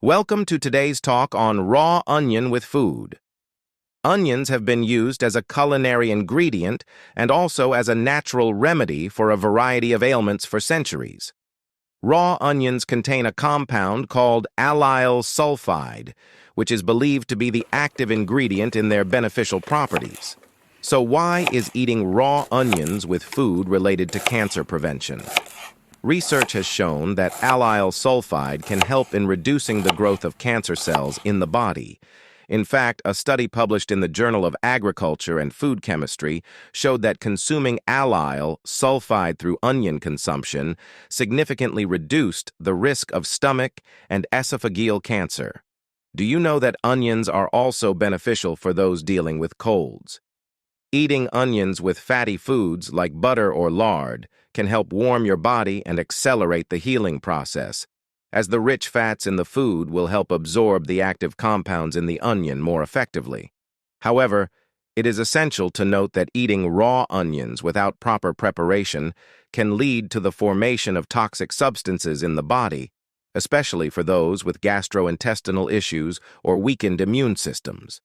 Welcome to today's talk on raw onion with food. Onions have been used as a culinary ingredient and also as a natural remedy for a variety of ailments for centuries. Raw onions contain a compound called allyl sulfide, which is believed to be the active ingredient in their beneficial properties. So why is eating raw onions with food related to cancer prevention? Research has shown that allyl sulfide can help in reducing the growth of cancer cells in the body. In fact, a study published in the Journal of Agriculture and Food Chemistry showed that consuming allyl sulfide through onion consumption significantly reduced the risk of stomach and esophageal cancer. Do you know that onions are also beneficial for those dealing with colds? Eating onions with fatty foods like butter or lard can help warm your body and accelerate the healing process, as the rich fats in the food will help absorb the active compounds in the onion more effectively. However, it is essential to note that eating raw onions without proper preparation can lead to the formation of toxic substances in the body, especially for those with gastrointestinal issues or weakened immune systems.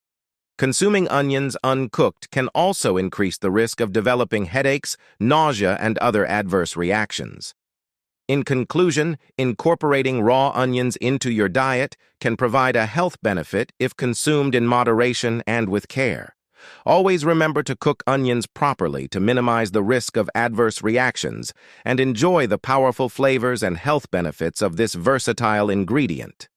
Consuming onions uncooked can also increase the risk of developing headaches, nausea, and other adverse reactions. In conclusion, incorporating raw onions into your diet can provide a health benefit if consumed in moderation and with care. Always remember to cook onions properly to minimize the risk of adverse reactions and enjoy the powerful flavors and health benefits of this versatile ingredient.